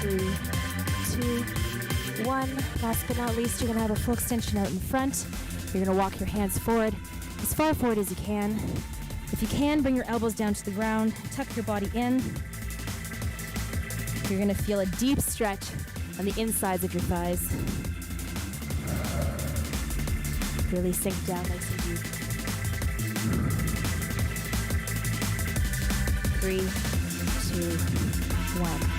3, 2, 1. Last but not least, you're going to have a full extension out in front. You're going to walk your hands forward, as far forward as you can. If you can, bring your elbows down to the ground, tuck your body in. You're going to feel a deep stretch on the insides of your thighs. Really sink down nice and deep. 3, 2, 1.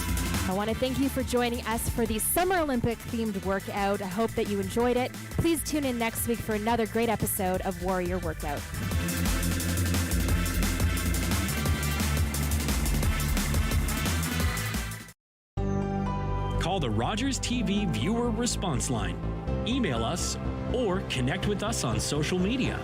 I want to thank you for joining us for the Summer Olympic themed workout. I hope that you enjoyed it. Please tune in next week for another great episode of Warrior Workout. Call the Rogers TV viewer response line, email us, or connect with us on social media.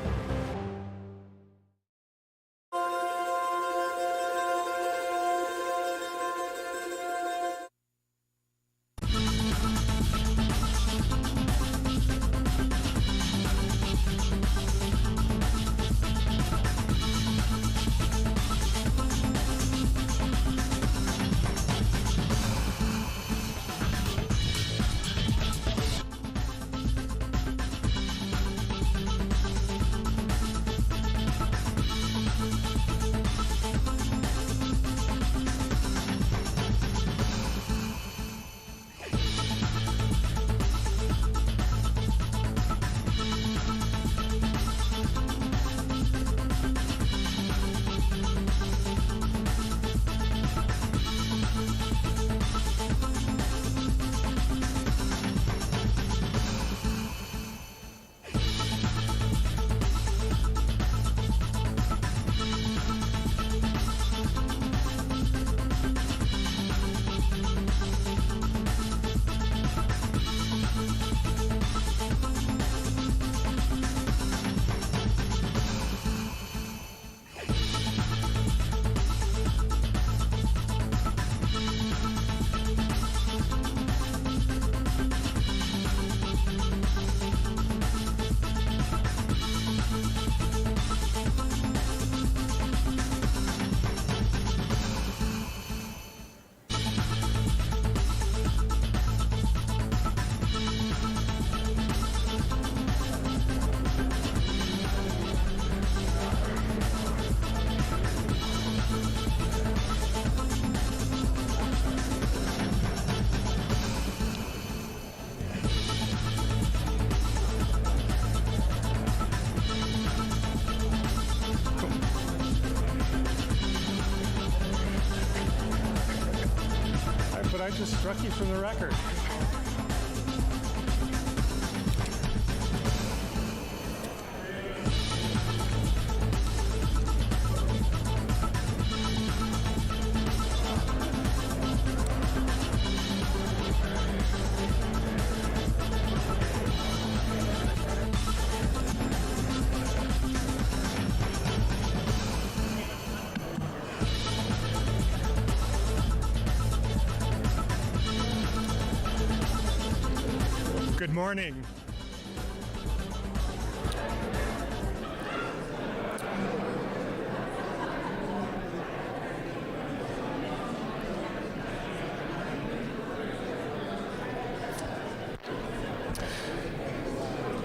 I just struck you from the record. Good morning.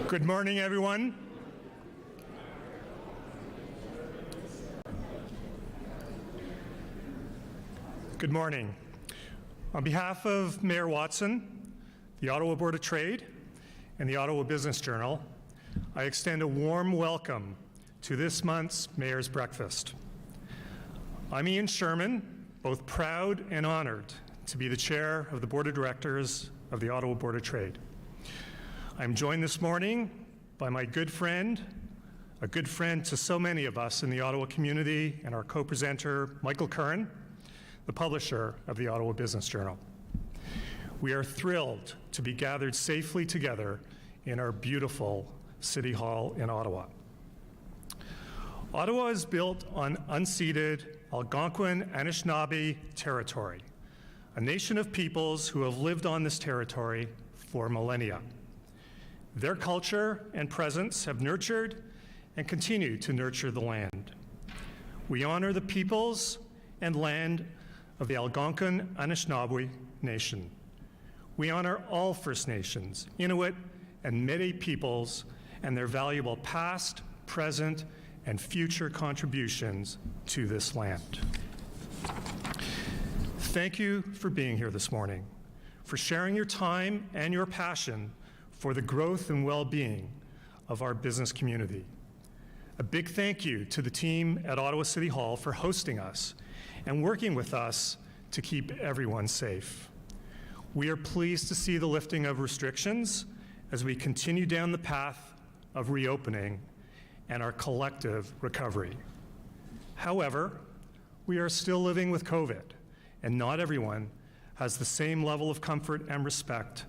Good morning, everyone. Good morning. On behalf of Mayor Watson, the Ottawa Board of Trade, and the Ottawa Business Journal, I extend a warm welcome to this month's Mayor's Breakfast. I'm Ian Sherman, both proud and honored to be the chair of the Board of Directors of the Ottawa Board of Trade. I'm joined this morning by my good friend, a good friend to so many of us in the Ottawa community, and our co-presenter, Michael Curran, the publisher of the Ottawa Business Journal. We are thrilled to be gathered safely together in our beautiful City Hall in Ottawa. Ottawa is built on unceded Algonquin Anishinaabe territory, a nation of peoples who have lived on this territory for millennia. Their culture and presence have nurtured and continue to nurture the land. We honor the peoples and land of the Algonquin Anishinaabe Nation. We honor all First Nations, Inuit, and Métis peoples and their valuable past, present, and future contributions to this land. Thank you for being here this morning, for sharing your time and your passion for the growth and well-being of our business community. A big thank you to the team at Ottawa City Hall for hosting us and working with us to keep everyone safe. We are pleased to see the lifting of restrictions as we continue down the path of reopening and our collective recovery. However, we are still living with COVID, and not everyone has the same level of comfort and respect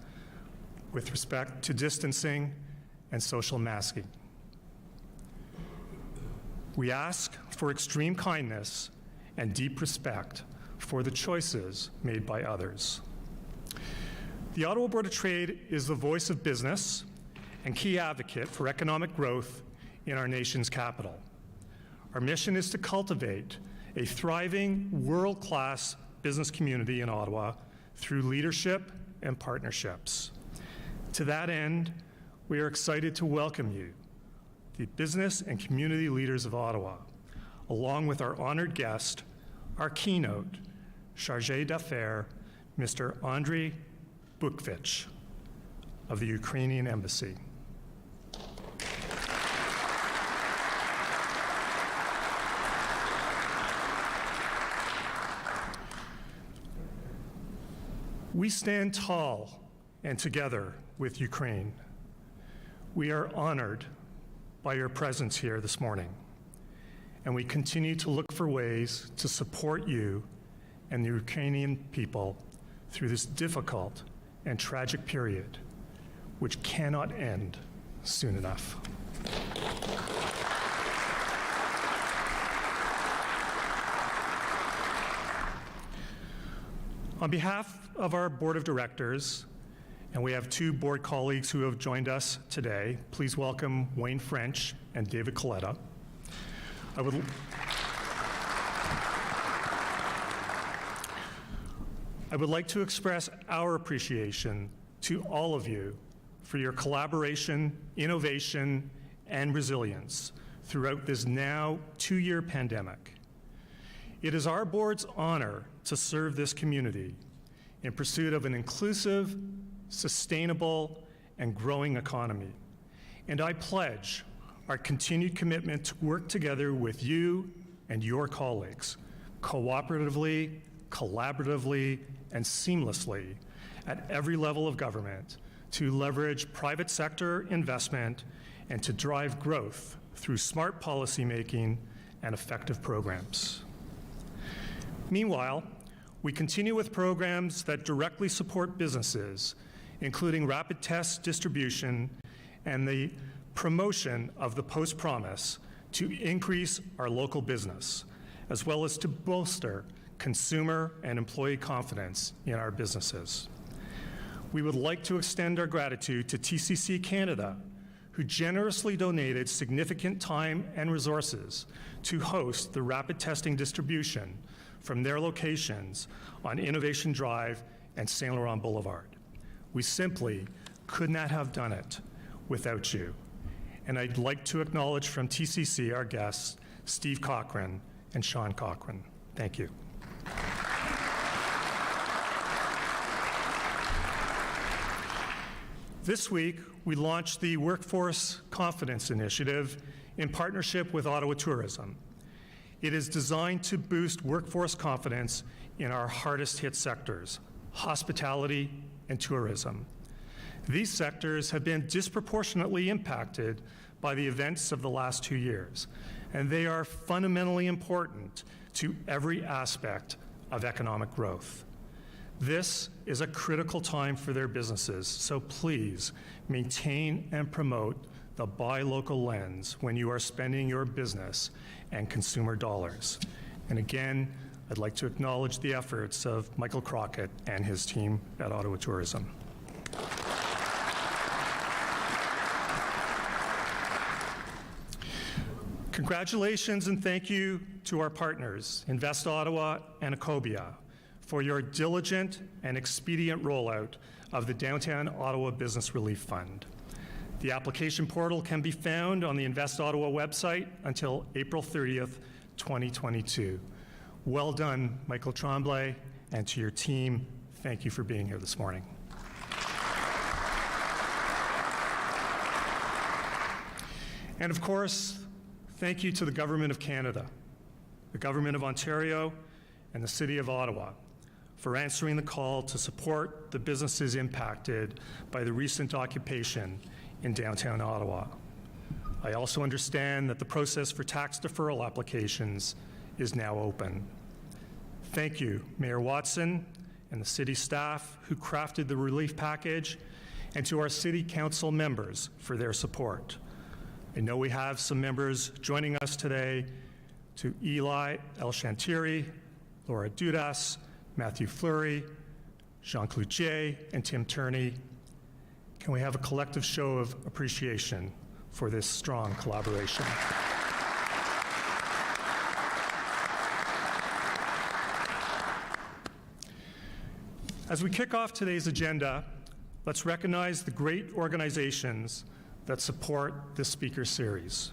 with respect to distancing and social masking. We ask for extreme kindness and deep respect for the choices made by others. The Ottawa Board of Trade is the voice of business and key advocate for economic growth in our nation's capital. Our mission is to cultivate a thriving, world-class business community in Ottawa through leadership and partnerships. To that end, we are excited to welcome you, the business and community leaders of Ottawa, along with our honored guest, our keynote, Chargé d'Affaires, Mr. Andrii Bukvych of the Ukrainian Embassy. We stand tall and together with Ukraine. We are honored by your presence here this morning, and we continue to look for ways to support you and the Ukrainian people through this difficult and tragic period, which cannot end soon enough. On behalf of our board of directors, and we have two board colleagues who have joined us today, please welcome Wayne French and David Coletta. I would like to express our appreciation to all of you for your collaboration, innovation, and resilience throughout this now 2-year pandemic. It is our board's honor to serve this community in pursuit of an inclusive, sustainable, and growing economy. And I pledge our continued commitment to work together with you and your colleagues, cooperatively, collaboratively, and seamlessly at every level of government to leverage private sector investment and to drive growth through smart policymaking and effective programs. Meanwhile, we continue with programs that directly support businesses, including rapid test distribution and the promotion of the Post Promise to increase our local business, as well as to bolster consumer and employee confidence in our businesses. We would like to extend our gratitude to TCC Canada, who generously donated significant time and resources to host the rapid testing distribution from their locations on Innovation Drive and Saint Laurent Boulevard. We simply could not have done it without you. And I'd like to acknowledge from TCC our guests, Steve Cochran and Sean Cochran. Thank you. This week, we launched the Workforce Confidence Initiative in partnership with Ottawa Tourism. It is designed to boost workforce confidence in our hardest hit sectors, hospitality and tourism. These sectors have been disproportionately impacted by the events of the last 2 years, and they are fundamentally important to every aspect of economic growth. This is a critical time for their businesses, so please maintain and promote the buy local lens when you are spending your business and consumer dollars. And again, I'd like to acknowledge the efforts of Michael Crockett and his team at Ottawa Tourism. Congratulations and thank you to our partners, Invest Ottawa and Ecobia, for your diligent and expedient rollout of the Downtown Ottawa Business Relief Fund. The application portal can be found on the Invest Ottawa website until April 30th, 2022. Well done, Michael Tremblay, and to your team, thank you for being here this morning. And of course, thank you to the Government of Canada, the Government of Ontario, and the City of Ottawa for answering the call to support the businesses impacted by the recent occupation in downtown Ottawa. I also understand that the process for tax deferral applications is now open. Thank you, Mayor Watson and the city staff who crafted the relief package, and to our City Council members for their support. I know we have some members joining us today, to Eli El-Shantiri, Laura Dudas, Matthew Fleury, Jean Cloutier, and Tim Turney. Can we have a collective show of appreciation for this strong collaboration? As we kick off today's agenda, let's recognize the great organizations that support this speaker series.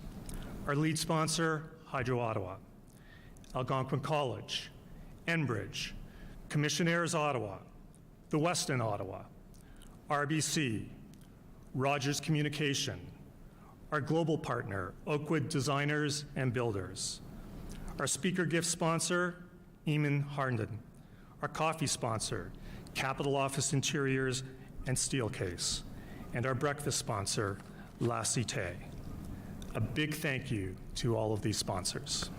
Our lead sponsor, Hydro Ottawa, Algonquin College, Enbridge, Commissionaires Ottawa, the Westin Ottawa, RBC, Rogers Communication, our global partner, Oakwood Designers and Builders, our speaker gift sponsor, Eamon Harnden, our coffee sponsor, Capital Office Interiors and Steelcase, and our breakfast sponsor, La Cité. A big thank you to all of these sponsors.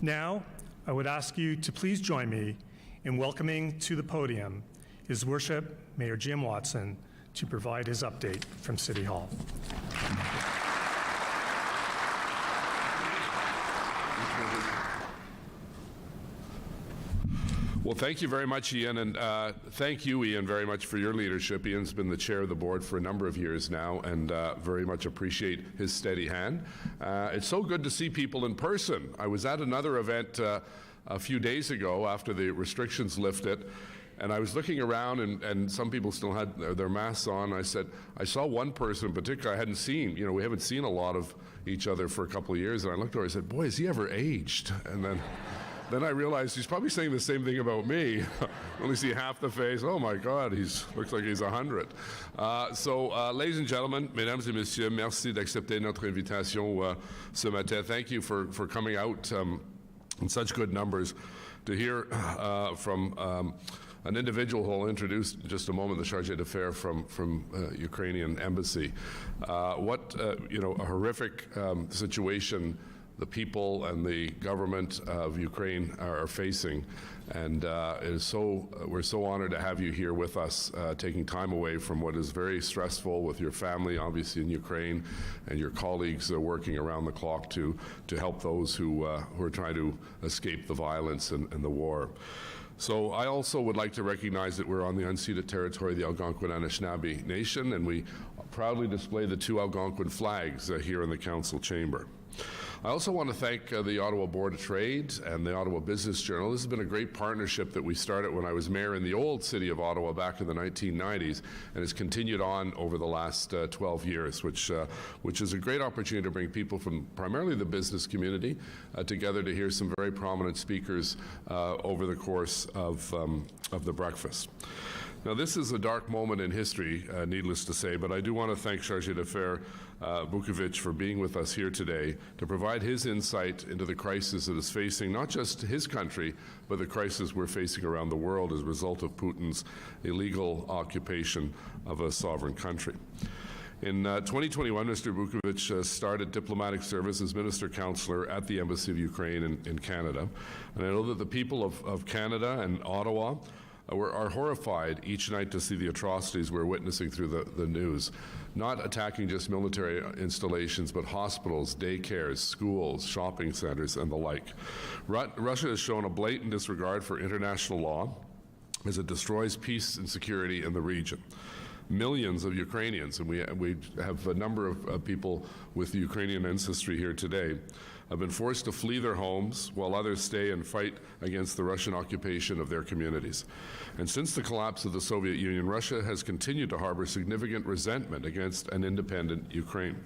Now, I would ask you to please join me in welcoming to the podium His Worship Mayor Jim Watson to provide his update from City Hall. Well, thank you very much, Ian, and thank you, Ian, very much for your leadership. Ian's been the chair of the board for a number of years now, and very much appreciate his steady hand. It's so good to see people in person. I was at another event a few days ago after the restrictions lifted, and I was looking around, and some people still had their masks on. I said, I saw one person in particular I hadn't seen. You know, we haven't seen a lot of each other for a couple of years, and I looked over, I said, boy, has he ever aged? And then I realized he's probably saying the same thing about me. Only see half the face. Oh my God, looks like he's 100. Ladies and gentlemen, mesdames et messieurs, merci d'accepter notre invitation ce matin. Thank you for coming out in such good numbers to hear from an individual who will introduce in just a moment, the Chargé d'Affaires from Ukrainian embassy. What a horrific situation the people and the government of Ukraine are facing, and we're so honored to have you here with us, taking time away from what is very stressful with your family, obviously in Ukraine, and your colleagues working around the clock to help those who are trying to escape the violence and the war. So I also would like to recognize that we're on the unceded territory of the Algonquin Anishinaabe Nation, and we proudly display the two Algonquin flags here in the council chamber. I also want to thank the Ottawa Board of Trade and the Ottawa Business Journal. This has been a great partnership that we started when I was mayor in the old city of Ottawa back in the 1990s, and has continued on over the last 12 years, which is a great opportunity to bring people from primarily the business community together to hear some very prominent speakers over the course of the breakfast. Now, this is a dark moment in history, needless to say, but I do want to thank Chargé d'Affaires Bukvych for being with us here today to provide his insight into the crisis that is facing not just his country, but the crisis we're facing around the world as a result of Putin's illegal occupation of a sovereign country. In 2021, Mr. Bukvych started diplomatic service as Minister Counselor at the Embassy of Ukraine in Canada. And I know that the people of Canada and Ottawa are horrified each night to see the atrocities we're witnessing through the news, not attacking just military installations, but hospitals, daycares, schools, shopping centers, and the like. Russia has shown a blatant disregard for international law as it destroys peace and security in the region. Millions of Ukrainians, and we have a number of people with Ukrainian ancestry here today, have been forced to flee their homes while others stay and fight against the Russian occupation of their communities. And since the collapse of the Soviet Union, Russia has continued to harbor significant resentment against an independent Ukraine.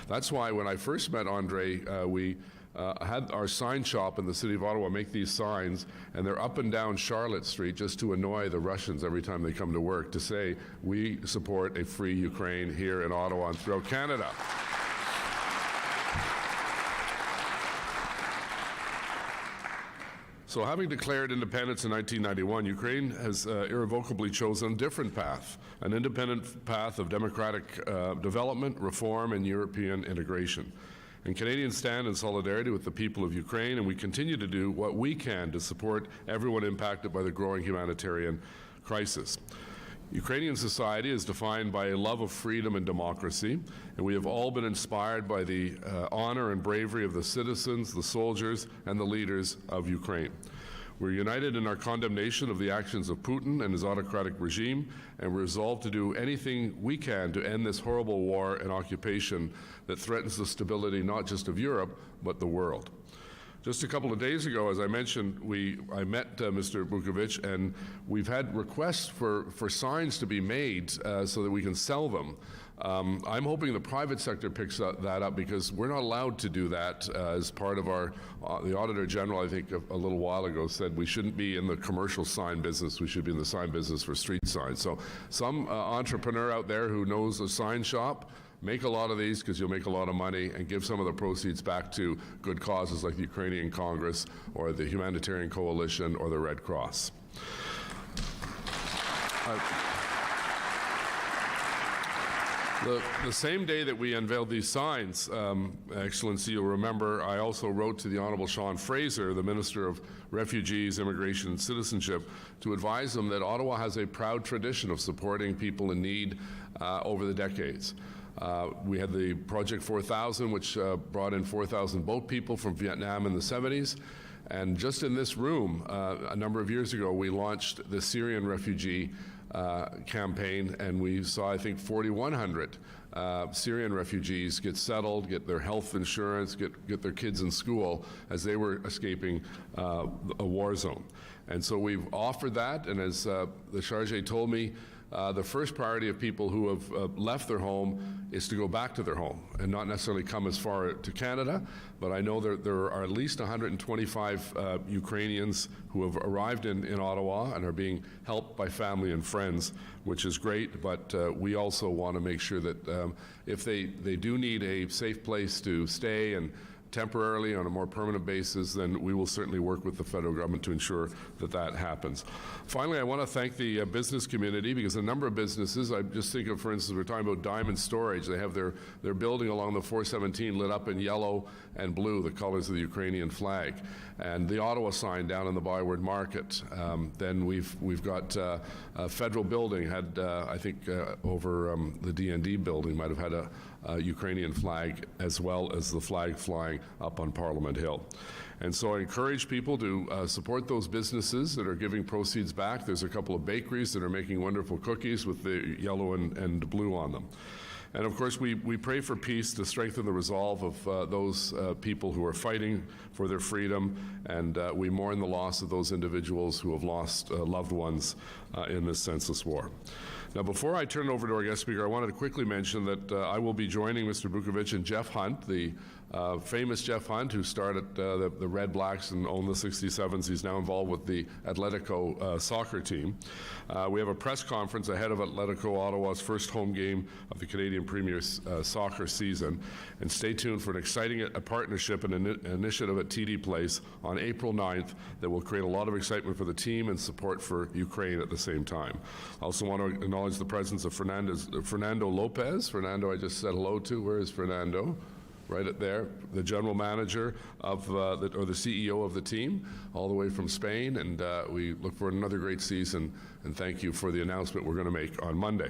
That's why when I first met Andrii, we had our sign shop in the city of Ottawa make these signs, and they're up and down Charlotte Street just to annoy the Russians every time they come to work, to say we support a free Ukraine here in Ottawa and throughout Canada. So having declared independence in 1991, Ukraine has irrevocably chosen a different path, an independent path of democratic development, reform, and European integration. And Canadians stand in solidarity with the people of Ukraine, and we continue to do what we can to support everyone impacted by the growing humanitarian crisis. Ukrainian society is defined by a love of freedom and democracy, and we have all been inspired by the honor and bravery of the citizens, the soldiers, and the leaders of Ukraine. We're united in our condemnation of the actions of Putin and his autocratic regime, and we're resolved to do anything we can to end this horrible war and occupation that threatens the stability not just of Europe, but the world. Just a couple of days ago, as I mentioned, I met Mr. Bukvych, and we've had requests for signs to be made so that we can sell them. I'm hoping the private sector picks that up, because we're not allowed to do that as part of our, the Auditor General, I think a little while ago, said we shouldn't be in the commercial sign business, we should be in the sign business for street signs. So some entrepreneur out there who knows a sign shop, make a lot of these, because you'll make a lot of money, and give some of the proceeds back to good causes like the Ukrainian Congress or the Humanitarian Coalition or the Red Cross. The same day that we unveiled these signs, Excellency, you'll remember, I also wrote to the Honourable Sean Fraser, the Minister of Refugees, Immigration and Citizenship, to advise them that Ottawa has a proud tradition of supporting people in need over the decades. We had the Project 4000, which brought in 4,000 boat people from Vietnam in the 70s. And just in this room, a number of years ago, we launched the Syrian refugee campaign, and we saw, I think, 4,100 Syrian refugees get settled, get their health insurance, get their kids in school as they were escaping a war zone. And so we've offered that, and as the Chargé told me, the first priority of people who have left their home is to go back to their home and not necessarily come as far to Canada. But I know there are at least 125 Ukrainians who have arrived in Ottawa and are being helped by family and friends, which is great. But we also want to make sure that if they do need a safe place to stay and temporarily on a more permanent basis, then we will certainly work with the federal government to ensure that that happens. Finally, I want to thank the business community, because a number of businesses, I just think of, for instance, we're talking about Diamond Storage. They have their building along the 417 lit up in yellow and blue, the colors of the Ukrainian flag, and the Ottawa sign down in the Byward Market. Then we've got a federal building had, I think, over the D&D building might have had a Ukrainian flag, as well as the flag flying up on Parliament Hill. And so I encourage people to support those businesses that are giving proceeds back. There's a couple of bakeries that are making wonderful cookies with the yellow and blue on them. And of course, we pray for peace to strengthen the resolve of those people who are fighting for their freedom, and we mourn the loss of those individuals who have lost loved ones in this senseless war. Now, before I turn it over to our guest speaker, I wanted to quickly mention that I will be joining Mr. Bukvych and Jeff Hunt, the famous Jeff Hunt, who started the Red Blacks and owned the 67s. He's now involved with the Atletico soccer team. We have a press conference ahead of Atletico Ottawa's first home game of the Canadian Premier soccer season. And stay tuned for an exciting partnership and an initiative at TD Place on April 9th that will create a lot of excitement for the team and support for Ukraine at the same time. I also want to acknowledge the presence of Fernando Lopez. Fernando, I just said hello to. Where is Fernando? Right at there, the general manager of, or the CEO of the team, all the way from Spain, and we look for another great season, and thank you for the announcement we're going to make on Monday.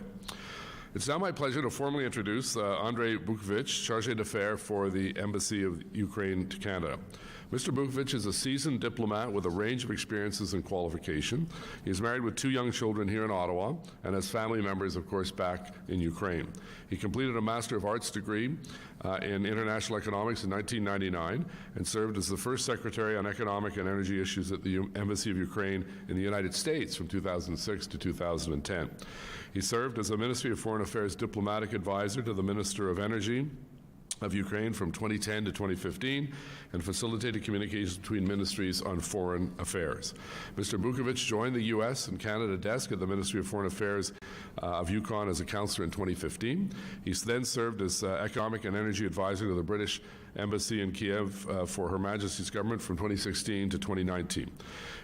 It's now my pleasure to formally introduce Andrii Bukvych, Chargé d'Affaires for the Embassy of Ukraine to Canada. Mr. Bukvych is a seasoned diplomat with a range of experiences and qualification. He is married with 2 young children here in Ottawa and has family members, of course, back in Ukraine. He completed a Master of Arts degree in international economics in 1999 and served as the first Secretary on Economic and Energy Issues at the Embassy of Ukraine in the United States from 2006 to 2010. He served as a Ministry of Foreign Affairs diplomatic advisor to the Minister of Energy of Ukraine from 2010 to 2015 and facilitated communications between ministries on foreign affairs. Mr. Bukvych joined the U.S. and Canada desk at the Ministry of Foreign Affairs of Yukon as a counselor in 2015. He then served as economic and energy advisor to the British Embassy in Kiev for Her Majesty's government from 2016 to 2019.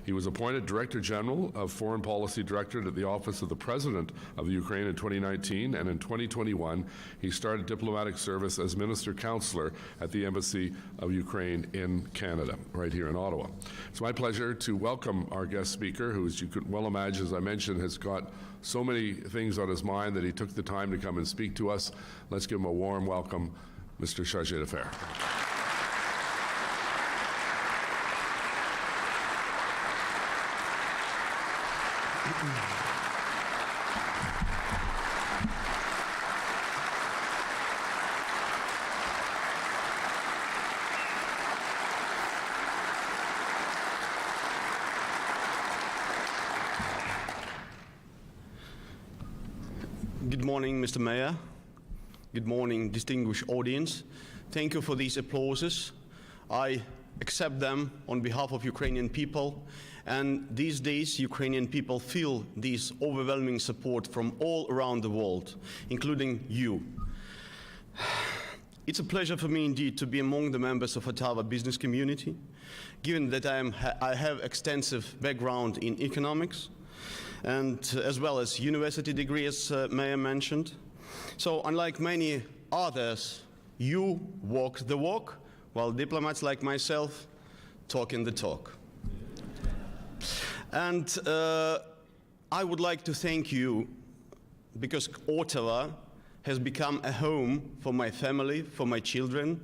He was appointed Director General of Foreign Policy Directorate at the Office of the President of the Ukraine in 2019, and in 2021 he started diplomatic service as Minister Counselor at the Embassy of Ukraine in Canada, right here in Ottawa. It's my pleasure to welcome our guest speaker, who, as you could well imagine, as I mentioned, has got so many things on his mind that he took the time to come and speak to us. Let's give him a warm welcome, Mr. Chargé d'Affaires. Good morning, Mr. Mayor. Good morning, distinguished audience. Thank you for these applauses. I accept them on behalf of Ukrainian people. And these days, Ukrainian people feel this overwhelming support from all around the world, including you. It's a pleasure for me indeed to be among the members of Ottawa business community, given that I have extensive background in economics, and as well as university degree, as Mayor mentioned. So unlike many others, you walk the walk, while diplomats like myself talking the talk. And I would like to thank you, because Ottawa has become a home for my family, for my children.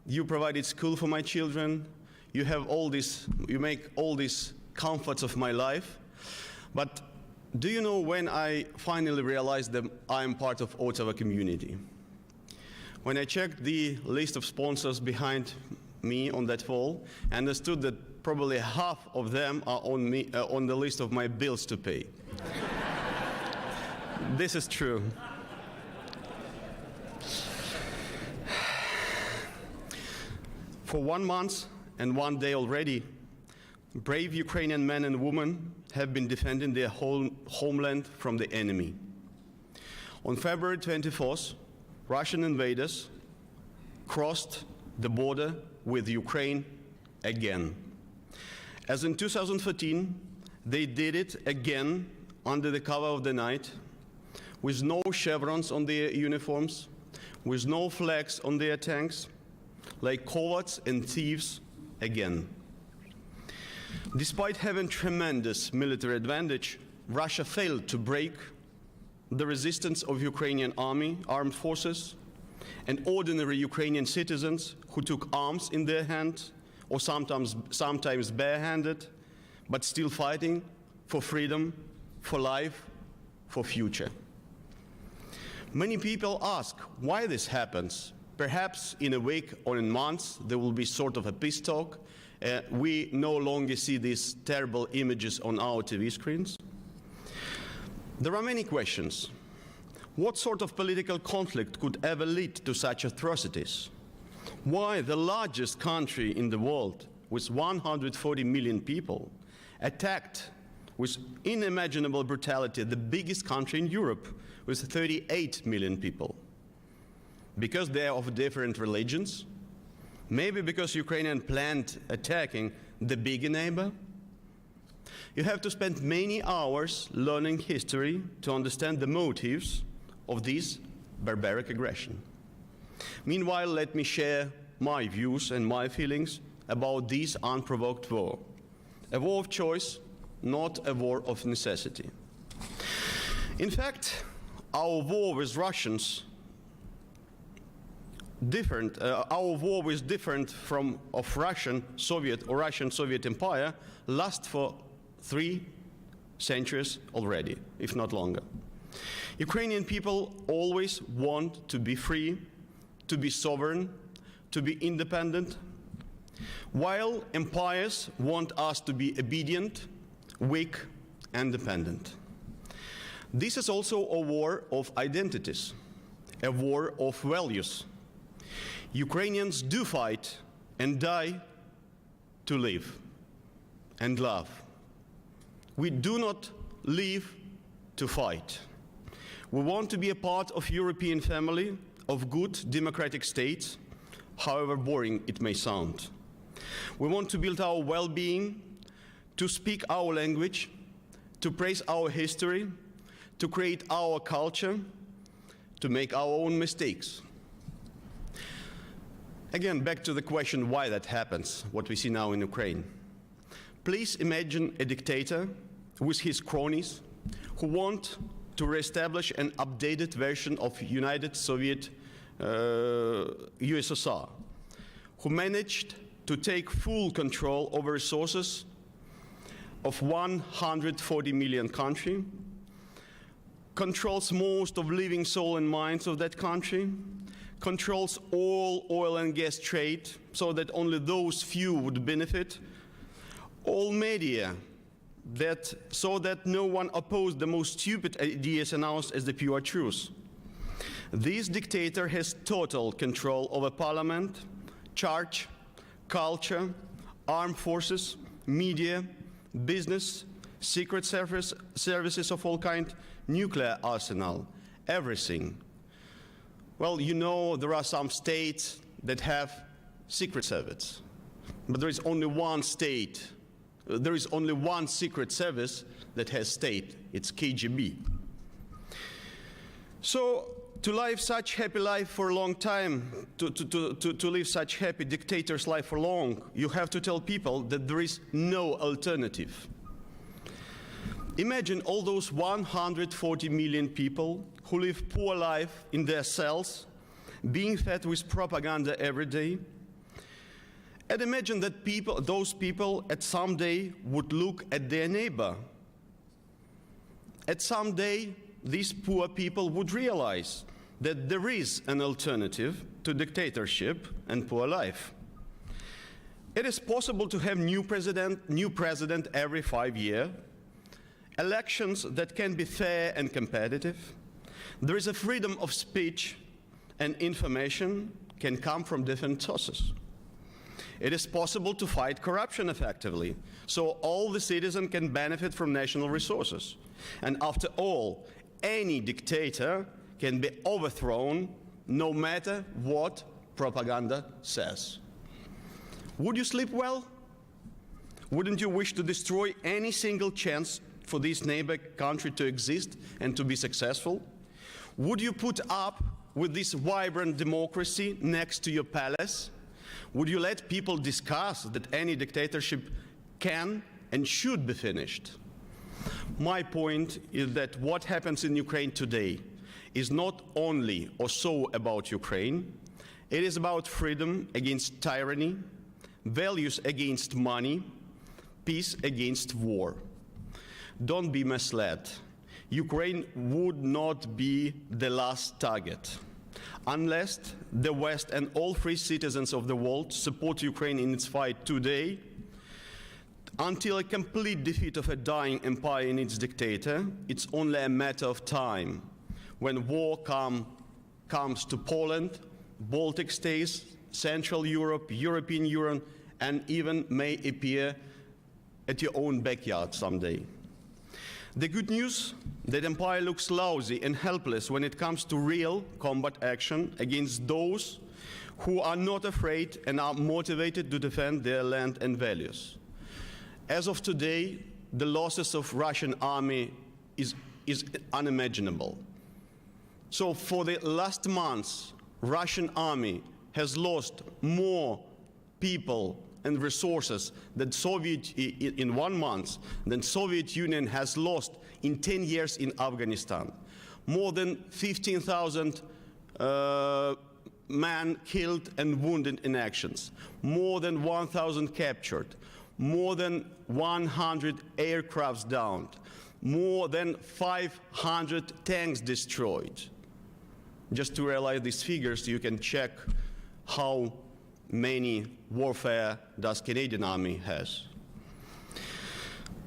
You provided school for my children. You have all this, you make all these comforts of my life. But do you know when I finally realized that I am part of Ottawa community? When I checked the list of sponsors behind me on that wall, I understood that probably half of them are on the list of my bills to pay. This is true. For 1 month and 1 day already, brave Ukrainian men and women have been defending their homeland from the enemy. On February 24th, Russian invaders crossed the border with Ukraine again. As in 2014, they did it again under the cover of the night, with no chevrons on their uniforms, with no flags on their tanks, like cowards and thieves again. Despite having tremendous military advantage, Russia failed to break the resistance of Ukrainian armed forces and ordinary Ukrainian citizens who took arms in their hands, or sometimes barehanded, but still fighting for freedom, for life, for future. Many people ask why this happens. Perhaps in a week or in months there will be sort of a peace talk. We no longer see these terrible images on our TV screens. There are many questions. What sort of political conflict could ever lead to such atrocities? Why the largest country in the world, with 140 million people, attacked with unimaginable brutality the biggest country in Europe, with 38 million people? Because they are of different religions? Maybe because Ukrainians planned attacking the bigger neighbor? You have to spend many hours learning history to understand the motives of this barbaric aggression. Meanwhile, let me share my views and my feelings about this unprovoked war. A war of choice, not a war of necessity. In fact, our war with Russians our war was different from of Russian Soviet Empire, lasts for 3 centuries already, if not longer. Ukrainian people always want to be free, to be sovereign, to be independent, while empires want us to be obedient, weak, and dependent. This is also a war of identities, a war of values. Ukrainians do fight and die to live and love. We do not live to fight. We want to be a part of European family of good democratic states, however boring it may sound. We want to build our well-being, to speak our language, to praise our history, to create our culture, to make our own mistakes. Again, back to the question why that happens, what we see now in Ukraine. Please imagine a dictator with his cronies who want to reestablish an updated version of United Soviet USSR, who managed to take full control over resources of 140 million country, controls most of living soul and minds of that country, controls all oil and gas trade so that only those few would benefit, all media so that no one opposed the most stupid ideas announced as the pure truth. This dictator has total control over parliament, church, culture, armed forces, media, business, secret services of all kinds, nuclear arsenal, everything. Well, you know there are some states that have secret service, but there is only one state. There is only one secret service that has state. It's KGB. So to live such happy life for a long time, to live such happy dictator's life for long, you have to tell people that there is no alternative. Imagine all those 140 million people who live poor life in their cells, being fed with propaganda every day. And imagine that those people at some day would look at their neighbor. At some day, these poor people would realize that there is an alternative to dictatorship and poor life. It is possible to have new president every 5 years, elections that can be fair and competitive. There is a freedom of speech, and information can come from different sources. It is possible to fight corruption effectively, so all the citizens can benefit from national resources. And after all, any dictator can be overthrown no matter what propaganda says. Would you sleep well? Wouldn't you wish to destroy any single chance for this neighbor country to exist and to be successful? Would you put up with this vibrant democracy next to your palace? Would you let people discuss that any dictatorship can and should be finished? My point is that what happens in Ukraine today is not only or so about Ukraine, it is about freedom against tyranny, values against money, peace against war. Don't be misled. Ukraine would not be the last target. Unless the West and all free citizens of the world support Ukraine in its fight today, until a complete defeat of a dying empire and its dictator, it's only a matter of time when war comes to Poland, Baltic states, Central Europe, European Union, and even may appear at your own backyard someday. The good news, that empire looks lousy and helpless when it comes to real combat action against those who are not afraid and are motivated to defend their land and values. As of today, the losses of Russian army is unimaginable. So for the last months, Russian army has lost more people and resources than in 1 month than Soviet Union has lost in 10 years in Afghanistan. More than 15,000 men killed and wounded in actions. More than 1,000 captured. More than 100 aircrafts downed. More than 500 tanks destroyed. Just to realize these figures, you can check how many warfare does Canadian Army has.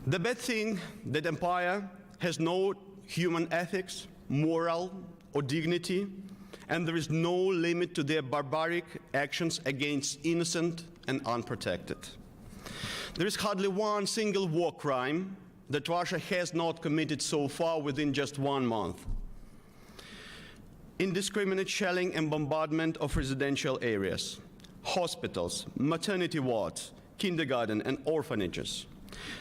The bad thing that empire has no human ethics, moral, or dignity, and there is no limit to their barbaric actions against innocent and unprotected. There is hardly one single war crime that Russia has not committed so far within just 1 month. Indiscriminate shelling and bombardment of residential areas, hospitals, maternity wards, kindergarten, and orphanages.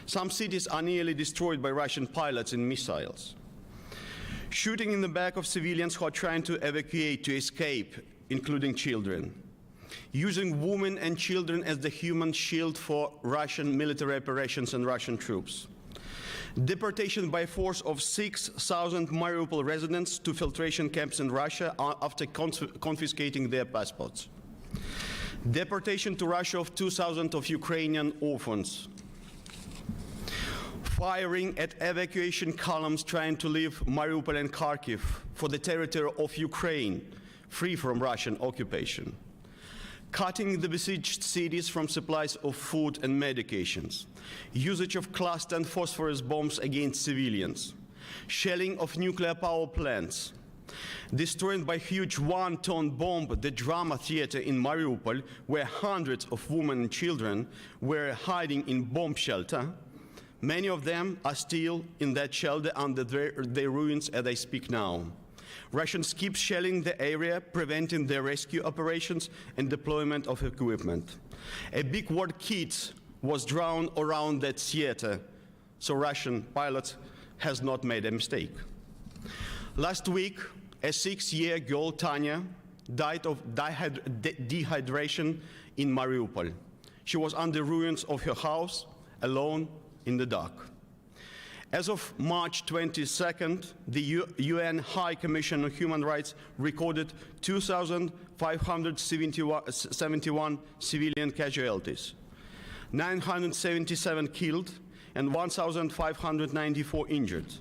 Some cities are nearly destroyed by Russian pilots and missiles. Shooting in the back of civilians who are trying to evacuate, to escape, including children. Using women and children as the human shield for Russian military operations and Russian troops. Deportation by force of 6,000 Mariupol residents to filtration camps in Russia after confiscating their passports. Deportation to Russia of 2,000 of Ukrainian orphans. Firing at evacuation columns trying to leave Mariupol and Kharkiv for the territory of Ukraine, free from Russian occupation. Cutting the besieged cities from supplies of food and medications. Usage of cluster and phosphorus bombs against civilians. Shelling of nuclear power plants. Destroying by huge 1-ton bomb the drama theater in Mariupol, where hundreds of women and children were hiding in bomb shelter. Many of them are still in that shelter under their ruins as I speak now. Russians keep shelling the area, preventing their rescue operations and deployment of equipment. A big war kit was drowned around that theater, so Russian pilots has not made a mistake. Last week, a 6-year girl, Tanya, died of dehydration in Mariupol. She was on the ruins of her house, alone in the dark. As of March 22nd, the UN High Commission on Human Rights recorded 2,571 civilian casualties, 977 killed, and 1,594 injured.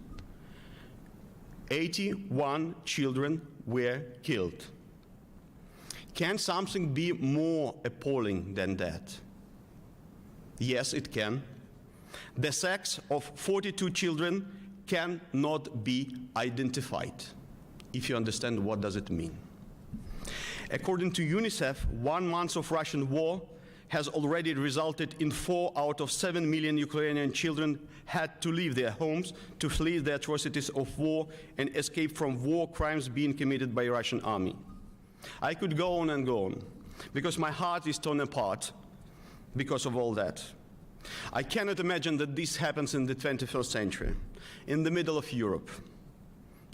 81 children were killed. Can something be more appalling than that? Yes, it can. The sex of 42 children cannot be identified, if you understand what does it mean. According to UNICEF, 1 month of Russian war has already resulted in 4 out of 7 million Ukrainian children had to leave their homes to flee the atrocities of war and escape from war crimes being committed by the Russian army. I could go on and go on, because my heart is torn apart because of all that. I cannot imagine that this happens in the 21st century, in the middle of Europe,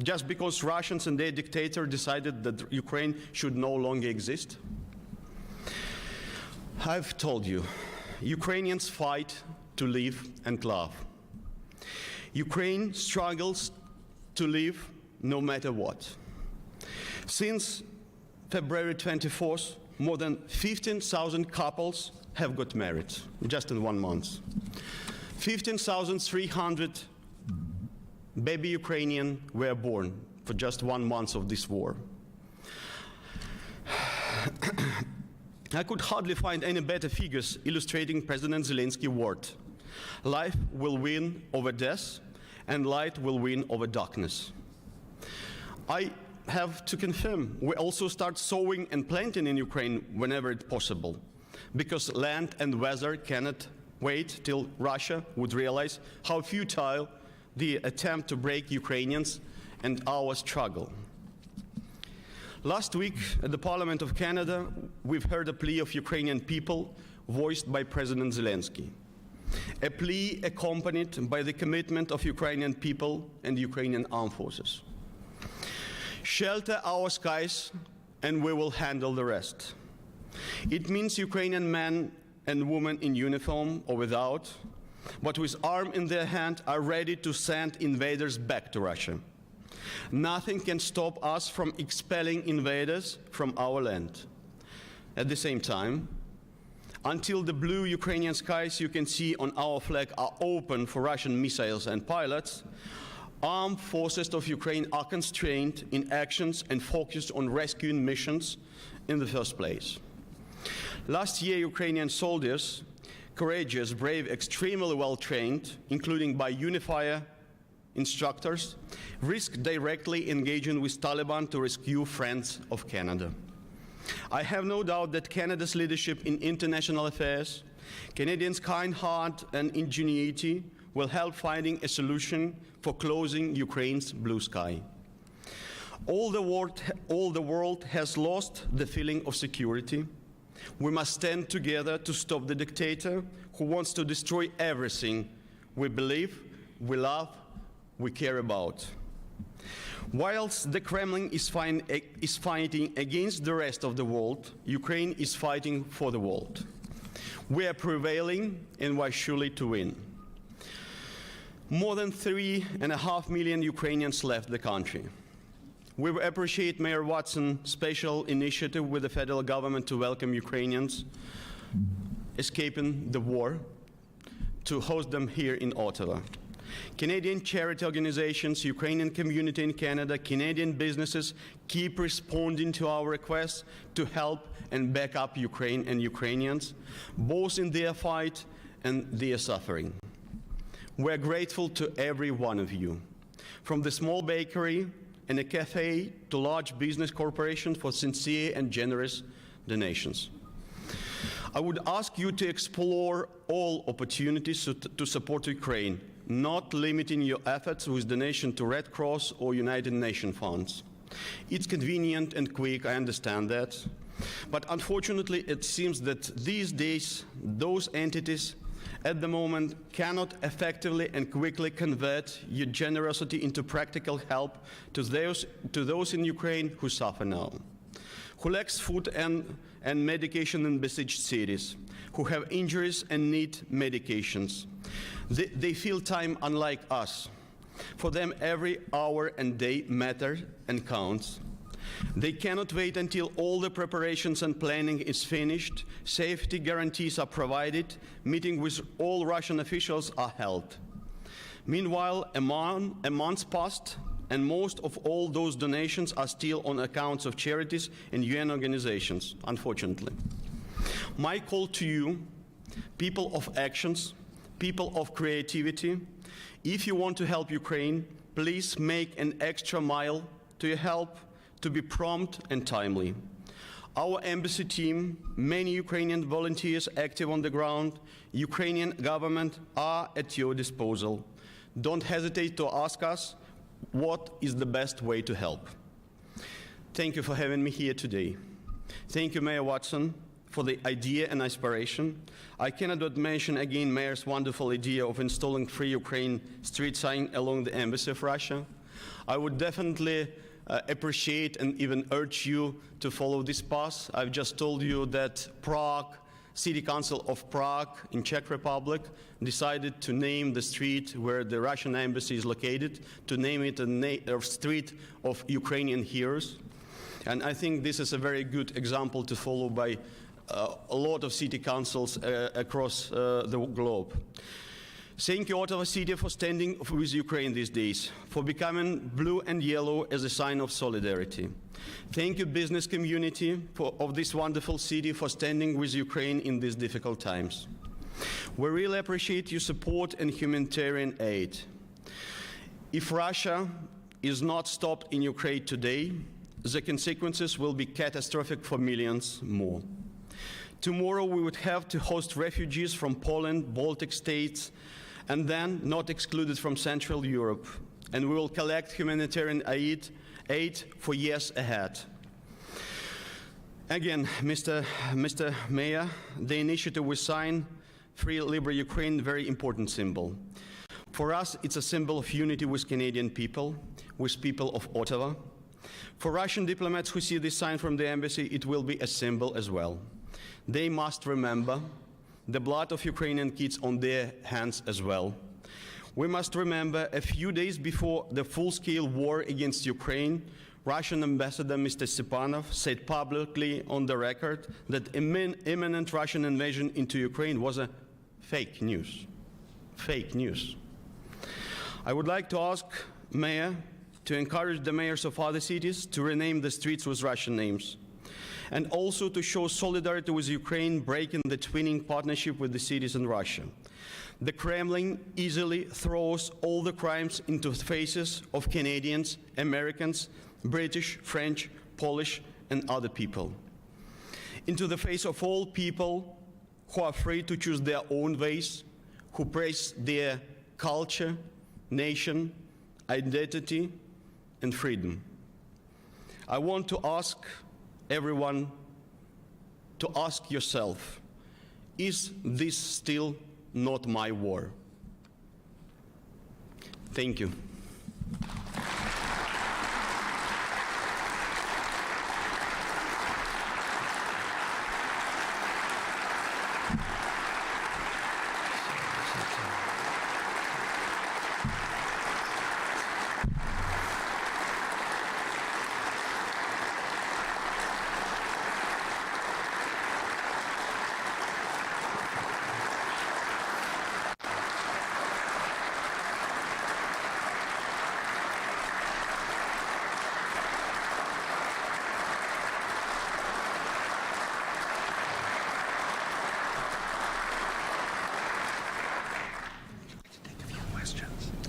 just because Russians and their dictator decided that Ukraine should no longer exist. I've told you, Ukrainians fight to live and love. Ukraine struggles to live no matter what. Since February 24th, more than 15,000 couples have got married just in 1 month. 15,300 baby Ukrainians were born for just 1 month of this war. I could hardly find any better figures illustrating President Zelensky's word. Life will win over death, and light will win over darkness. I have to confirm, we also start sowing and planting in Ukraine whenever it's possible, because land and weather cannot wait till Russia would realize how futile the attempt to break Ukrainians and our struggle. Last week at the Parliament of Canada, we've heard a plea of Ukrainian people voiced by President Zelensky. A plea accompanied by the commitment of Ukrainian people and Ukrainian armed forces. Shelter our skies and we will handle the rest. It means Ukrainian men and women in uniform or without, but with arms in their hand are ready to send invaders back to Russia. Nothing can stop us from expelling invaders from our land. At the same time, until the blue Ukrainian skies you can see on our flag are open for Russian missiles and pilots, Armed forces of Ukraine are constrained in actions and focused on rescuing missions in the first place. Last year, Ukrainian soldiers, courageous, brave, extremely well-trained, including by unifier instructors, risked directly engaging with Taliban to rescue friends of Canada. I have no doubt that Canada's leadership in international affairs, Canadians' kind heart and ingenuity will help finding a solution for closing Ukraine's blue sky. All the world has lost the feeling of security. We must stand together to stop the dictator who wants to destroy everything we believe, we love, we care about. Whilst the Kremlin is fighting against the rest of the world, Ukraine is fighting for the world. We are prevailing, and we are surely to win. More than 3.5 million Ukrainians left the country. We appreciate Mayor Watson's special initiative with the federal government to welcome Ukrainians escaping the war, to host them here in Ottawa. Canadian charity organizations, Ukrainian community in Canada, Canadian businesses keep responding to our requests to help and back up Ukraine and Ukrainians, both in their fight and their suffering. We're grateful to every one of you, from the small bakery and a cafe to large business corporations, for sincere and generous donations. I would ask you to explore all opportunities to support Ukraine, not limiting your efforts with donation to Red Cross or United Nations funds. It's convenient and quick, I understand that. But unfortunately, it seems that these days, those entities at the moment cannot effectively and quickly convert your generosity into practical help to those in Ukraine who suffer now, who lacks food and medication in besieged cities, who have injuries and need medications. They feel time unlike us. For them, every hour and day matter and counts. They cannot wait until all the preparations and planning is finished, safety guarantees are provided, meetings with all Russian officials are held. Meanwhile, a month passed, and most of all those donations are still on accounts of charities and UN organizations, unfortunately. My call to you, people of actions, people of creativity, if you want to help Ukraine, please make an extra mile to help, to be prompt and timely. Our embassy team, many Ukrainian volunteers active on the ground, Ukrainian government are at your disposal. Don't hesitate to ask us what is the best way to help. Thank you for having me here today. Thank you, Mayor Watson, for the idea and inspiration. I cannot but mention again Mayor's wonderful idea of installing Free Ukraine street sign along the embassy of Russia. I would definitely appreciate and even urge you to follow this path. I've just told you that Prague, City Council of Prague in Czech Republic decided to name the street where the Russian embassy is located, to name it a street of Ukrainian heroes. And I think this is a very good example to follow by a lot of city councils across the globe. Thank you, Ottawa City, for standing with Ukraine these days, for becoming blue and yellow as a sign of solidarity. Thank you, business community of this wonderful city, for standing with Ukraine in these difficult times. We really appreciate your support and humanitarian aid. If Russia is not stopped in Ukraine today, the consequences will be catastrophic for millions more. Tomorrow we would have to host refugees from Poland, Baltic states, and then not excluded from Central Europe. And we will collect humanitarian aid for years ahead. Again, Mr. Mayor, the initiative we signed, Free Libre Ukraine, very important symbol. For us, it's a symbol of unity with Canadian people, with people of Ottawa. For Russian diplomats who see this sign from the embassy, it will be a symbol as well. They must remember the blood of Ukrainian kids on their hands as well. We must remember a few days before the full-scale war against Ukraine, Russian ambassador Mr. Stepanov said publicly on the record that imminent Russian invasion into Ukraine was a fake news. Fake news. I would like to ask mayor to encourage the mayors of other cities to rename the streets with Russian names, and also to show solidarity with Ukraine breaking the twinning partnership with the cities in Russia. The Kremlin easily throws all the crimes into the faces of Canadians, Americans, British, French, Polish, and other people. Into the face of all people who are free to choose their own ways, who praise their culture, nation, identity, and freedom. I want to ask everyone to ask yourself, is this still not my war? Thank you.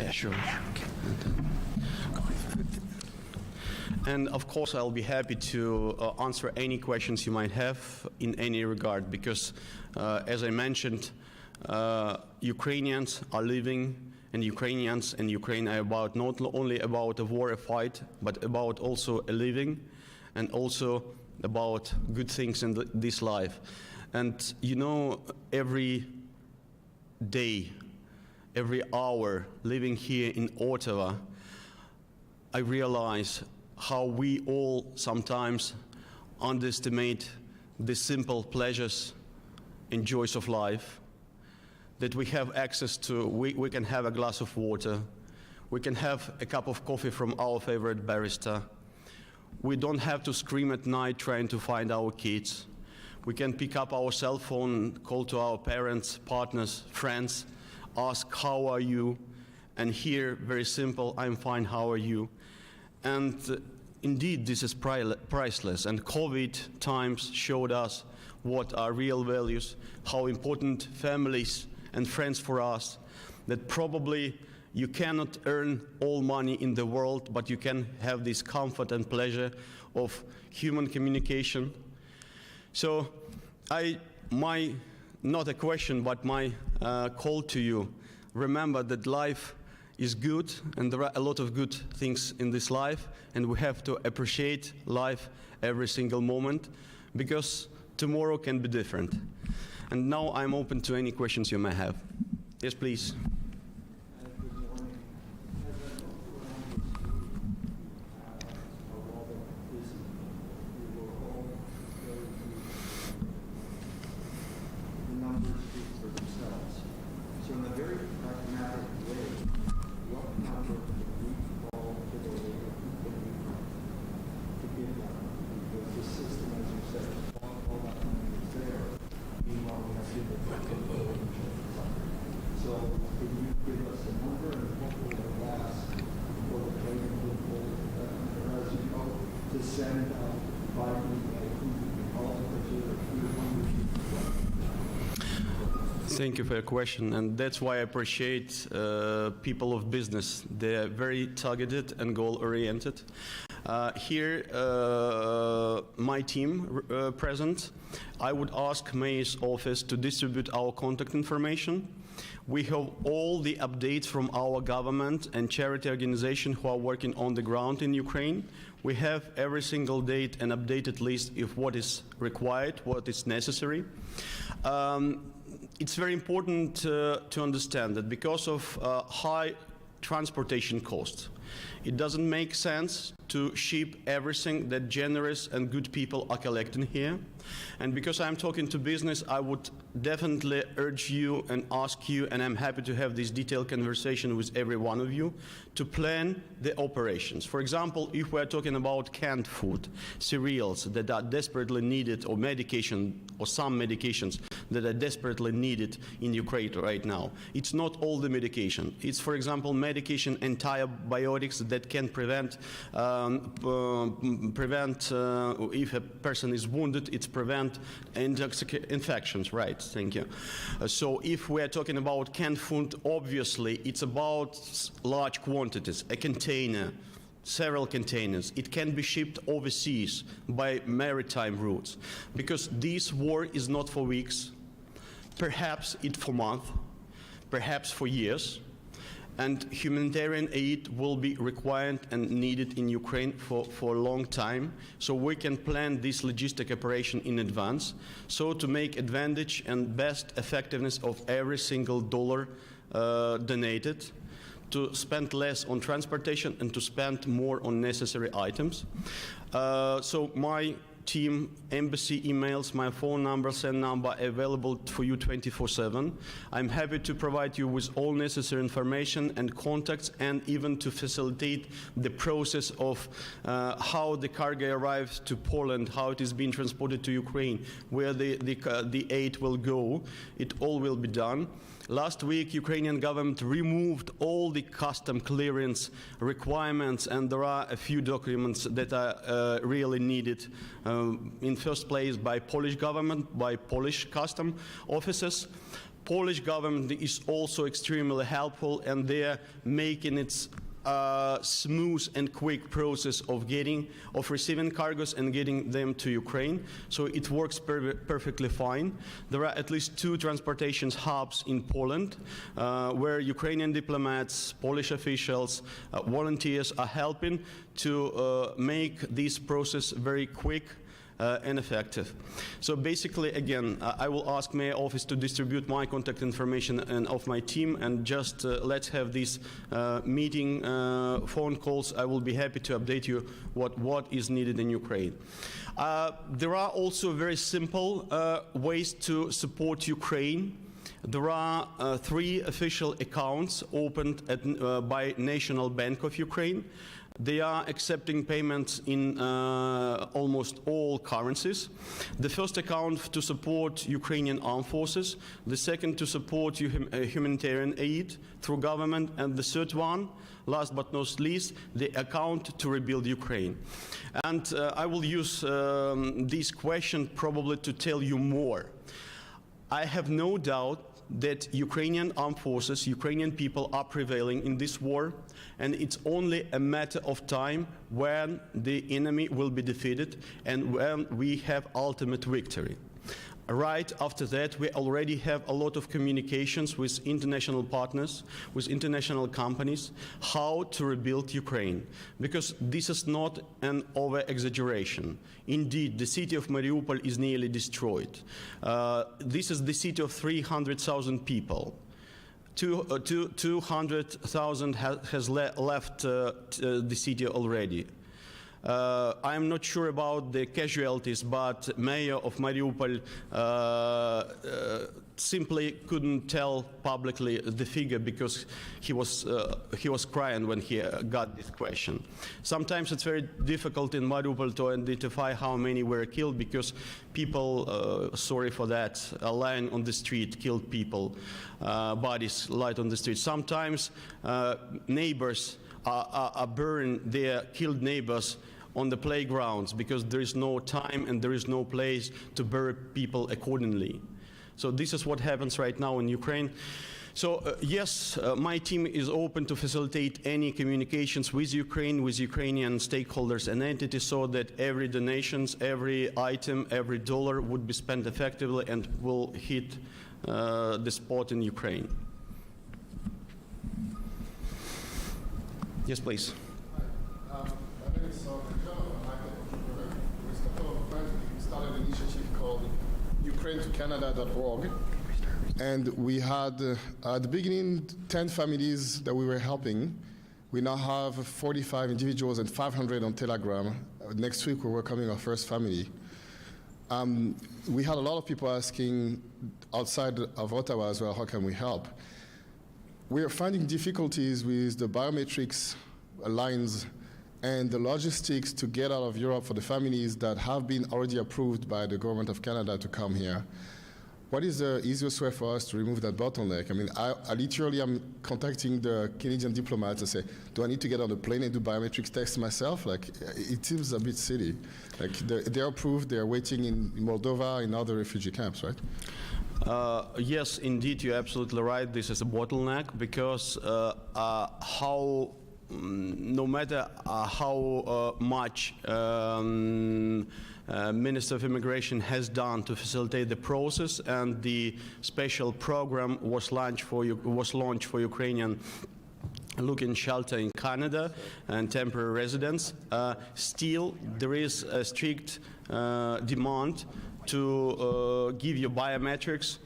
Yeah, sure. Yeah, okay. And of course, I'll be happy to answer any questions you might have in any regard, because as I mentioned, Ukrainians are living, and Ukrainians and Ukraine are about not only about a war, a fight, but about also a living, and also about good things in this life. And you know, every day, every hour living here in Ottawa, I realize how we all sometimes underestimate the simple pleasures and joys of life, that we have access to. We can have a glass of water, we can have a cup of coffee from our favorite barista, we don't have to scream at night trying to find our kids, we can pick up our cell phone, call to our parents, partners, friends, ask, how are you? And hear, very simple, I'm fine, how are you? And indeed, this is priceless. And COVID times showed us what are real values, how important families and friends for us, that probably you cannot earn all money in the world, but you can have this comfort and pleasure of human communication. So not a question, but my call to you, remember that life is good, and there are a lot of good things in this life, and we have to appreciate life every single moment, because tomorrow can be different. And now I'm open to any questions you may have. Yes, please. Thank you for your question, and that's why I appreciate people of business. They're very targeted and goal-oriented. Here, my team present, I would ask Mayor's office to distribute our contact information. We have all the updates from our government and charity organization who are working on the ground in Ukraine. We have every single date an updated list of what is required, what is necessary. It's very important to understand that because of high transportation costs, it doesn't make sense to ship everything that generous and good people are collecting here. And because I'm talking to business, I would definitely urge you and ask you, and I'm happy to have this detailed conversation with every one of you, to plan the operations. For example, if we're talking about canned food, cereals that are desperately needed, or medication, or some medications that are desperately needed in Ukraine right now. It's not all the medication. It's, for example, medication, antibiotics that can prevent if a person is wounded, it's prevent infections, right? Thank you. So if we're talking about canned food, obviously it's about large quantities, a container, several containers. It can be shipped overseas by maritime routes, because this war is not for weeks, perhaps it's for months, perhaps for years, and humanitarian aid will be required and needed in Ukraine for a long time. So we can plan this logistic operation in advance, so to make advantage and best effectiveness of every single dollar donated, to spend less on transportation and to spend more on necessary items. So my team, embassy emails, my phone number, send number available for you 24/7. I'm happy to provide you with all necessary information and contacts, and even to facilitate the process of how the cargo arrives to Poland, how it is being transported to Ukraine, where the aid will go. It all will be done. Last week, Ukrainian government removed all the custom clearance requirements, and there are a few documents that are really needed. In first place, by Polish government, by Polish custom officers. Polish government is also extremely helpful, and they're making it smooth and quick process of receiving cargoes and getting them to Ukraine. So it works perfectly fine. There are at least 2 transportation hubs in Poland where Ukrainian diplomats, Polish officials, volunteers are helping to make this process very quick and effective. So basically, again, I will ask Mayor Office to distribute my contact information and of my team, and just let's have these meeting phone calls. I will be happy to update you what is needed in Ukraine. There are also very simple ways to support Ukraine. There are 3 official accounts opened by National Bank of Ukraine. They are accepting payments in almost all currencies. The first account to support Ukrainian armed forces, the second to support humanitarian aid through government, and the third one, last but not least, the account to rebuild Ukraine. And I will use this question probably to tell you more. I have no doubt that Ukrainian armed forces, Ukrainian people are prevailing in this war, and it's only a matter of time when the enemy will be defeated and when we have ultimate victory. Right after that, we already have a lot of communications with international partners, with international companies, how to rebuild Ukraine. Because this is not an over-exaggeration. Indeed, the city of Mariupol is nearly destroyed. This is the city of 300,000 people. 200,000 has left the city already. I'm not sure about the casualties, but Mayor of Mariupol simply couldn't tell publicly the figure because he was crying when he got this question. Sometimes it's very difficult in Mariupol to identify how many were killed because people, sorry for that, lying on the street, killed people, bodies lied on the street. Sometimes neighbors are burning their killed neighbors on the playgrounds because there is no time and there is no place to bury people accordingly. So this is what happens right now in Ukraine. So yes, my team is open to facilitate any communications with Ukraine, with Ukrainian stakeholders and entities, so that every donations, every item, every dollar would be spent effectively and will hit the spot in Ukraine. Yes, please. Started an initiative called ukrainetocanada.org, and we had at the beginning 10 families that we were helping We now have 45 individuals and 500 on Telegram. Next week, we're welcoming our first family. We had a lot of people asking outside of Ottawa as well, how can we help? We are finding difficulties with the biometrics lines and the logistics to get out of Europe for the families that have been already approved by the government of Canada to come here. What is the easiest way for us to remove that bottleneck? I mean, I literally am contacting the Canadian diplomats and say, do I need to get on the plane and do biometrics tests myself? Like, it seems a bit silly. Like, they're approved, they're waiting in Moldova, in other refugee camps, right? Yes, indeed, you're absolutely right. This is a bottleneck because no matter how much Minister of Immigration has done to facilitate the process, and the special program was launched for Ukrainian looking shelter in Canada and temporary residents, still there is a strict demand to give you biometrics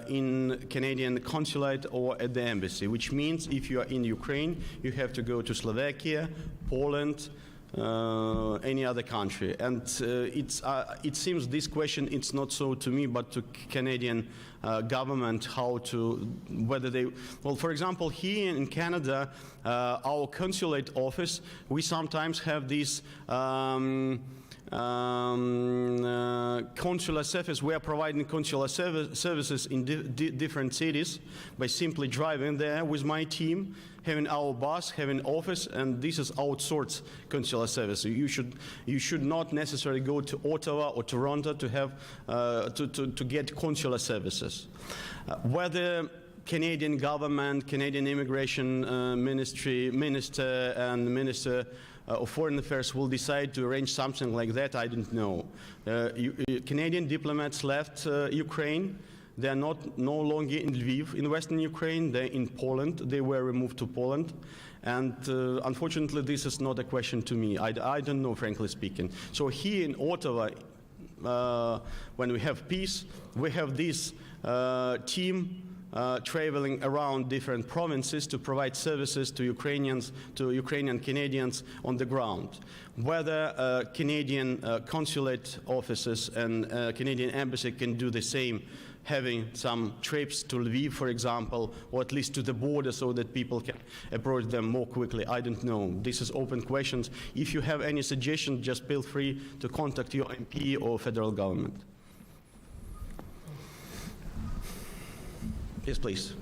in Canadian consulate or at the embassy, which means if you are in Ukraine, you have to go to Slovakia, Poland, any other country. And it seems this question, it's not so to me, but to Canadian government, whether they, well, for example, here in Canada, our consulate office, we sometimes have these consular service. We are providing consular services in different cities by simply driving there with my team, having our bus, having office, and this is outsourced consular service. You should not necessarily go to Ottawa or Toronto to have to get consular services. Whether Canadian government, Canadian Immigration Minister and Minister of Foreign Affairs will decide to arrange something like that, I don't know. Canadian diplomats left Ukraine. They are no longer in Lviv in Western Ukraine. They're in Poland. They were removed to Poland. And unfortunately, this is not a question to me. I don't know, frankly speaking. So here in Ottawa, when we have peace, we have this team traveling around different provinces to provide services to Ukrainians, to Ukrainian Canadians on the ground. Whether Canadian consulate offices and Canadian embassy can do the same, having some trips to Lviv, for example, or at least to the border so that people can approach them more quickly, I don't know. This is open questions. If you have any suggestions, just feel free to contact your MP or federal government. Yes, please.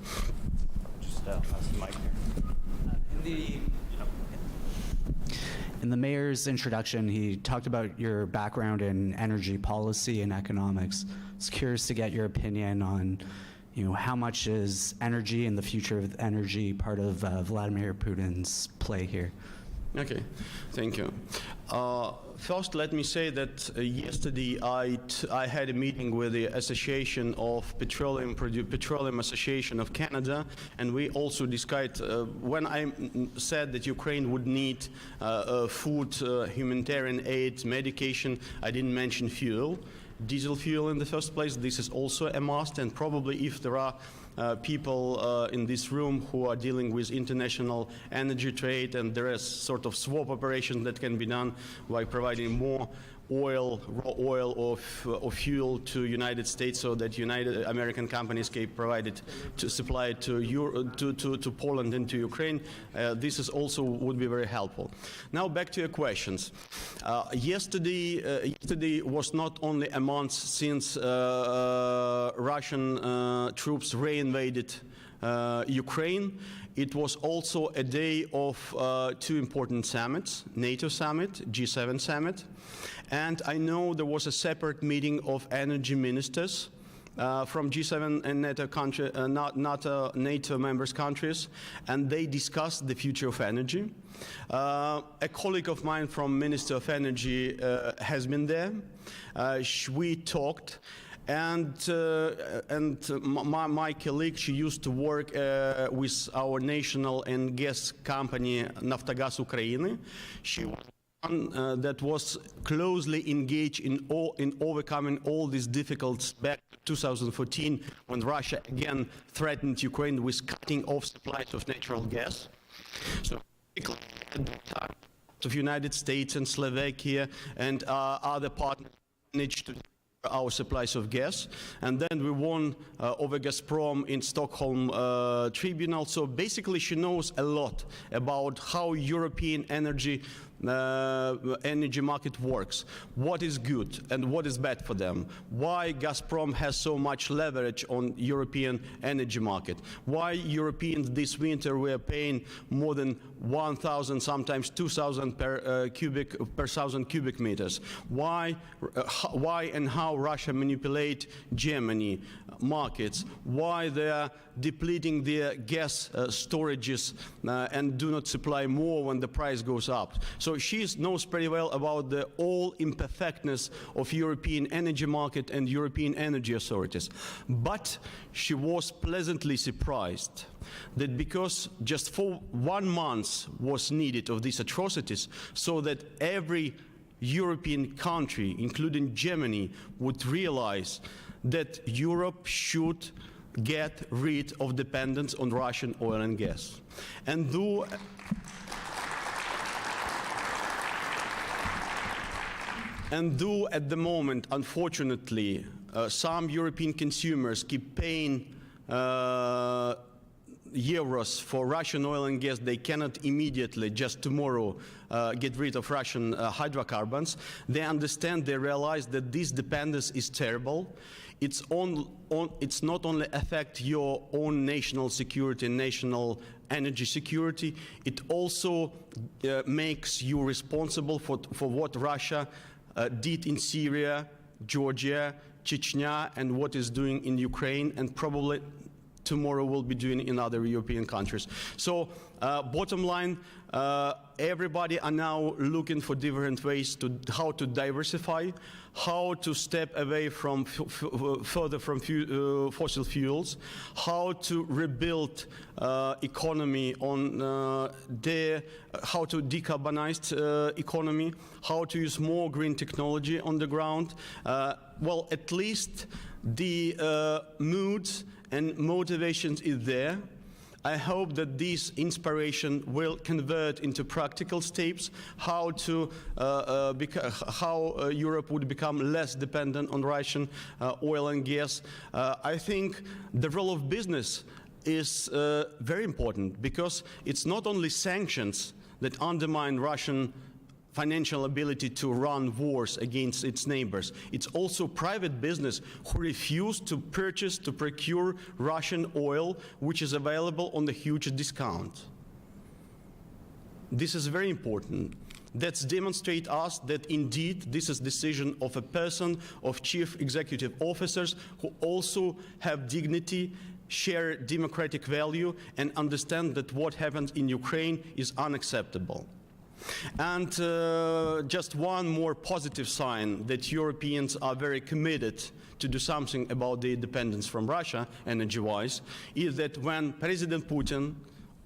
Just pass the mic here. In the mayor's introduction, he talked about your background in energy policy and economics. I was curious to get your opinion on, how much is energy and the future of energy part of Vladimir Putin's play here? Okay, thank you. First, let me say that yesterday I had a meeting with the Association of Petroleum Association of Canada, and we also discussed, when I said that Ukraine would need food, humanitarian aid, medication, I didn't mention fuel. Diesel fuel in the first place, this is also a must, and probably if there are people in this room who are dealing with international energy trade, and there is sort of swap operation that can be done by providing more oil, raw oil or fuel to United States so that United American companies can provide it to supply it to Poland and to Ukraine. This is also would be very helpful. Now back to your questions. Yesterday was not only a month since Russian troops reinvaded Ukraine. It was also a day of two important summits, NATO summit, G7 summit, and I know there was a separate meeting of energy ministers from G7 and NATO members countries, and they discussed the future of energy. A colleague of mine from Minister of Energy has been there. We talked. And my colleague, she used to work with our national and gas company Naftogaz Ukraine. She was one that was closely engaged in overcoming all these difficulties back to 2014 when Russia again threatened Ukraine with cutting off supplies of natural gas. So of United States and Slovakia and other partners managed to our supplies of gas, and then we won over Gazprom in Stockholm tribunal. So basically she knows a lot about how European energy market works, what is good and what is bad for them, why Gazprom has so much leverage on European energy market, why Europeans this winter were paying more than 1,000, sometimes 2,000 per thousand cubic meters, why and how Russia manipulate Germany markets, why they are depleting their gas storages and do not supply more when the price goes up. So she knows pretty well about the all imperfectness of European energy market and European energy authorities. But she was pleasantly surprised that because just for 1 month was needed of these atrocities, so that every European country, including Germany, would realize that Europe should get rid of dependence on Russian oil and gas. And though at the moment, unfortunately, some European consumers keep paying euros for Russian oil and gas, they cannot immediately, just tomorrow, get rid of Russian hydrocarbons. They understand, they realize that this dependence is terrible. It's not only affect your own national security, national energy security, it also makes you responsible for what Russia did in Syria, Georgia, Chechnya, and what is doing in Ukraine, and probably tomorrow will be doing in other European countries. So bottom line, everybody are now looking for different ways to how to diversify, how to step away from further from fossil fuels, how to rebuild economy on how to decarbonize economy, how to use more green technology on the ground. Well, at least the moods and motivations is there. I hope that this inspiration will convert into practical steps, how Europe would become less dependent on Russian oil and gas. I think the role of business is very important, because it's not only sanctions that undermine Russian financial ability to run wars against its neighbors. It's also private business who refuse to purchase, to procure Russian oil, which is available on the huge discount. This is very important. That demonstrates us that indeed this is decision of a person, of chief executive officers who also have dignity, share democratic value, and understand that what happened in Ukraine is unacceptable. And just one more positive sign that Europeans are very committed to do something about the dependence from Russia, energy-wise, is that when President Putin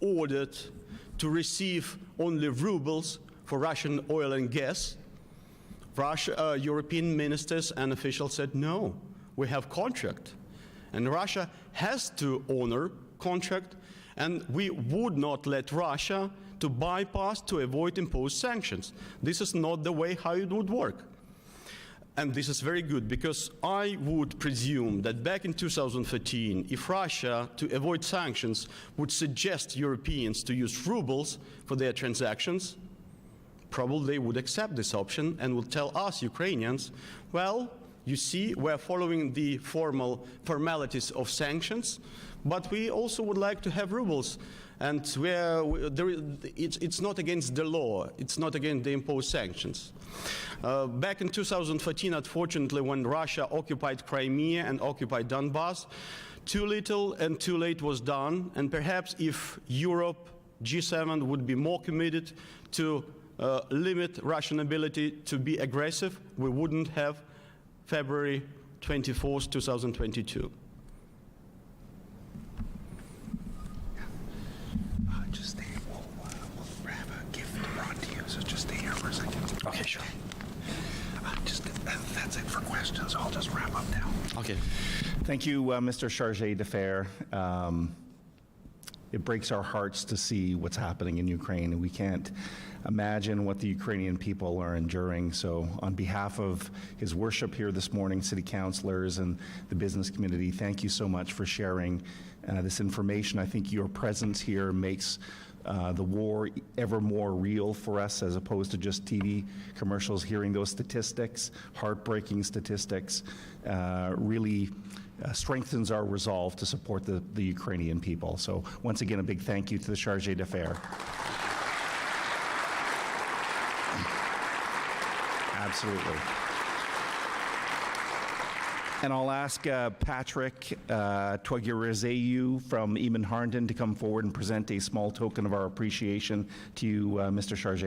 ordered to receive only rubles for Russian oil and gas, European ministers and officials said, no, we have contract. And Russia has to honor contract, and we would not let Russia to bypass, to avoid imposed sanctions. This is not the way how it would work. And this is very good, because I would presume that back in 2013, if Russia, to avoid sanctions, would suggest Europeans to use rubles for their transactions, probably they would accept this option and would tell us, Ukrainians, well, you see, we're following the formalities of sanctions, but we also would like to have rubles. And it's not against the law, it's not against the imposed sanctions. Back in 2014, unfortunately, when Russia occupied Crimea and occupied Donbass, too little and too late was done, and perhaps if Europe, G7 would be more committed to limit Russian ability to be aggressive, we wouldn't have February 24th, 2022. Just stay. We'll have a gift brought to you, so just stay here for a second. Okay, sure. That's it for questions. I'll just wrap up now. Okay. Thank you, Mr. Chargé d'Affaires. it breaks our hearts to see what's happening in Ukraine, and we can't imagine what the Ukrainian people are enduring. So on behalf of His Worship here this morning, city councilors and the business community, thank you so much for sharing this information. I think your presence here makes the war ever more real for us, as opposed to just TV commercials. Hearing those statistics, heartbreaking statistics, really strengthens our resolve to support the Ukrainian people. So once again, a big thank you to the Chargé d'Affaires. Absolutely. And I'll ask Patrick Twagirazeyu from Eamon Harnden to come forward and present a small token of our appreciation to you, Mr. Chargé.